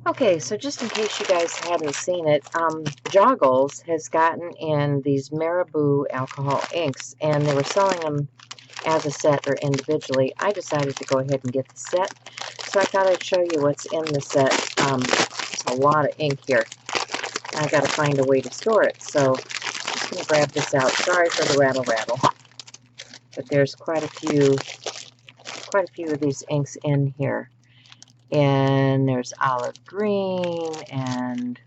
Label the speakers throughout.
Speaker 1: Okay, so just in case you guys hadn't seen it, Joggles has gotten in these Marabu alcohol inks, and they were selling them as a set or individually. I decided to go ahead and get the set, so I thought I'd show you what's in the set. It's a lot of ink here. I got to find a way to store it, so I'm just going to grab this out. Sorry for the rattle, but there's quite a few of these inks in here. And there's olive green, and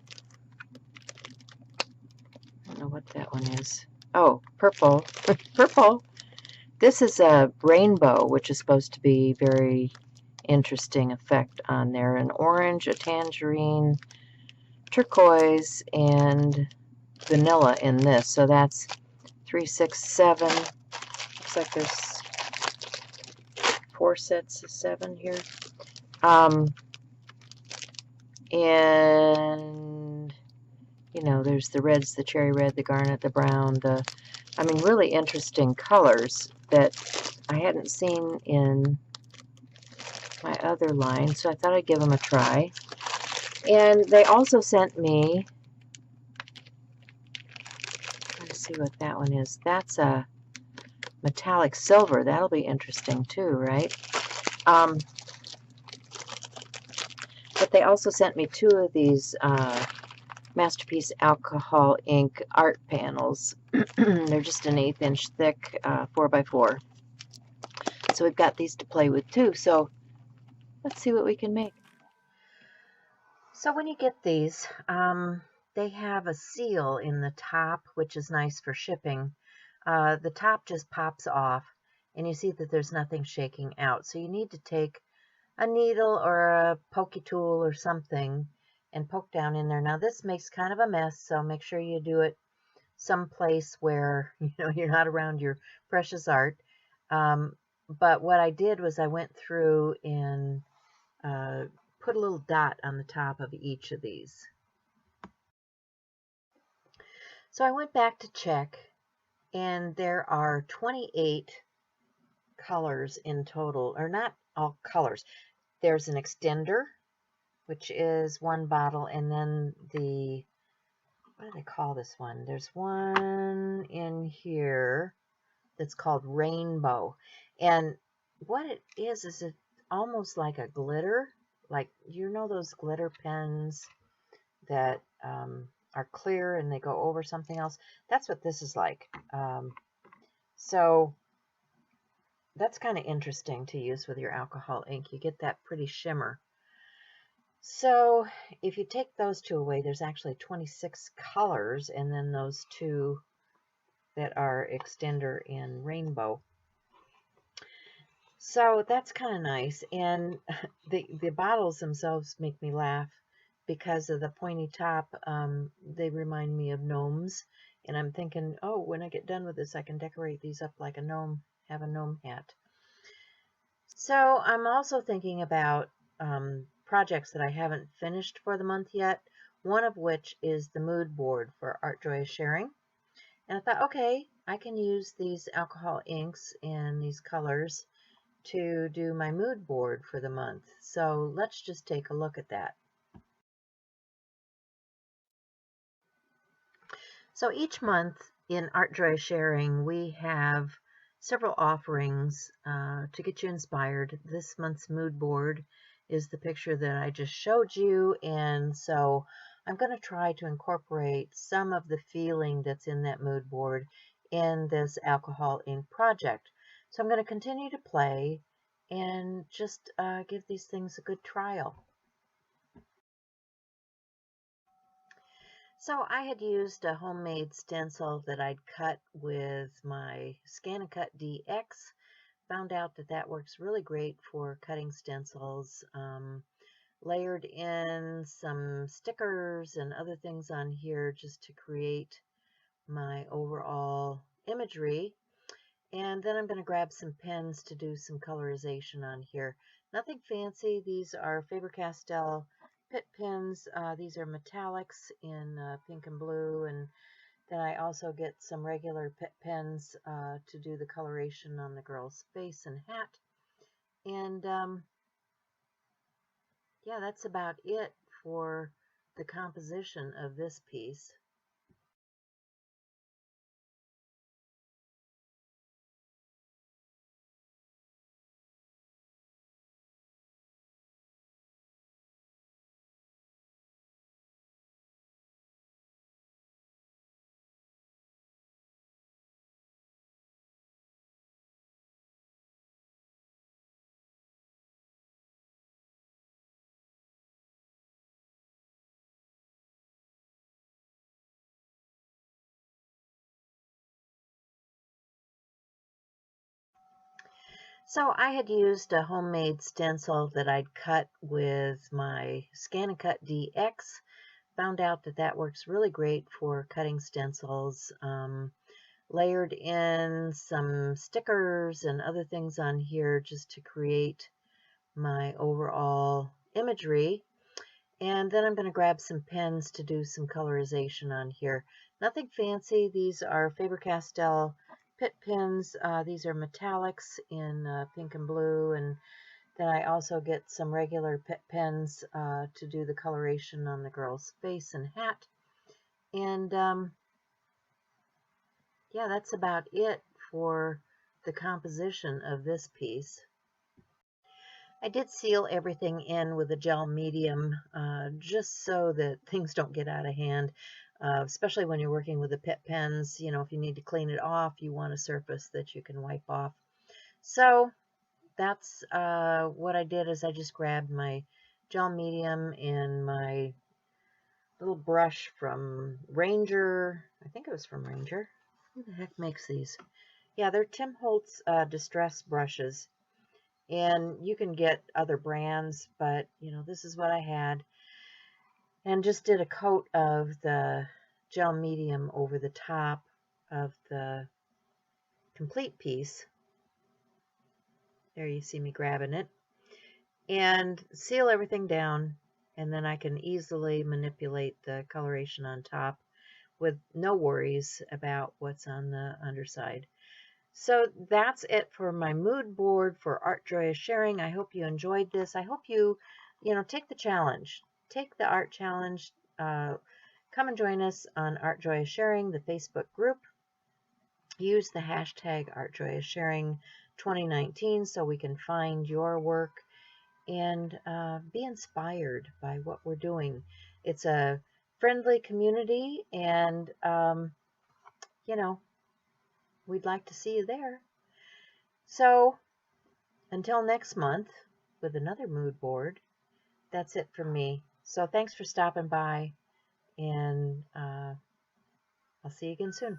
Speaker 1: I don't know what that one is. Oh, purple. Purple. This is a rainbow, which is supposed to be very interesting effect on there. An orange, a tangerine, turquoise, and vanilla in this. So that's 3, 6, 7. Looks like there's 4 sets of 7 here. And, you know, there's the reds, the cherry red, the garnet, the brown, I mean, really interesting colors that I hadn't seen in my other line, so I thought I'd give them a try. And they also sent me, let's see what that one is. That's a metallic silver. That'll be interesting too, right? But they also sent me 2 of these Masterpiece alcohol ink art panels. They're just an 1/8 inch thick, 4x4. So we've got these to play with too. So let's see what we can make. So when you get these, they have a seal in the top, which is nice for shipping. The top just pops off, and you see that there's nothing shaking out. So you need to take a needle or a pokey tool or something and poke down in there. Now this makes kind of a mess, so make sure you do it someplace where you're not around your precious art. But what I did was I went through and put a little dot on the top of each of these. So I went back to check, and there are 28 colors in total, or not all colors. There's an extender, which is 1 bottle, and then what do they call this one? There's one in here that's called Rainbow. And what it is it almost like a glitter, like, those glitter pens that are clear and they go over something else? That's what this is like. So that's kind of interesting to use with your alcohol ink. You get that pretty shimmer. So if you take those 2 away, there's actually 26 colors, and then those 2 that are extender and rainbow. So that's kind of nice. And the bottles themselves make me laugh because of the pointy top. They remind me of gnomes, and I'm thinking, oh, when I get done with this, I can decorate these up like a gnome, have a gnome hat. So I'm also thinking about projects that I haven't finished for the month yet, one of which is the mood board for Art Joy is Sharing. And I thought, okay, I can use these alcohol inks and these colors to do my mood board for the month. So let's just take a look at that. So each month in Art Joy Sharing, we have several offerings to get you inspired. This month's mood board is the picture that I just showed you, and so I'm going to try to incorporate some of the feeling that's in that mood board in this alcohol ink project. So I'm going to continue to play and just give these things a good trial. So I had used a homemade stencil that I'd cut with my Scan and Cut DX. Found out that that works really great for cutting stencils. Layered in some stickers and other things on here just to create my overall imagery. And then I'm going to grab some pens to do some colorization on here. Nothing fancy. These are Faber-Castell Pitt pens. These are metallics in pink and blue. And then I also get some regular Pitt pens to do the coloration on the girl's face and hat. And yeah, that's about it for the composition of this piece. So I had used a homemade stencil that I'd cut with my Scan & Cut DX. Found out that that works really great for cutting stencils. Layered in some stickers and other things on here just to create my overall imagery. And then I'm going to grab some pens to do some colorization on here. Nothing fancy. These are Faber-Castell Pitt pens. These are metallics in pink and blue. And then I also get some regular Pitt pens to do the coloration on the girl's face and hat. And yeah, that's about it for the composition of this piece. I did seal everything in with a gel medium just so that things don't get out of hand, especially when you're working with the Pitt pens. You know, if you need to clean it off, you want a surface that you can wipe off. So that's what I did is I just grabbed my gel medium and my little brush from Ranger. I think it was from Ranger. Who the heck makes these? Yeah, they're Tim Holtz Distress brushes. And you can get other brands, but, you know, this is what I had. And just did a coat of the gel medium over the top of the complete piece. There you see me grabbing it. And seal everything down, and then I can easily manipulate the coloration on top with no worries about what's on the underside. So that's it for my mood board for Art Joy is Sharing. I hope you enjoyed this. I hope you take the challenge. Take the art challenge. Come and join us on Art Joy is Sharing, the Facebook group. Use the hashtag Art Joy is Sharing 2019 so we can find your work and be inspired by what we're doing. It's a friendly community, and we'd like to see you there. So until next month with another mood board, that's it from me. So thanks for stopping by, and I'll see you again soon.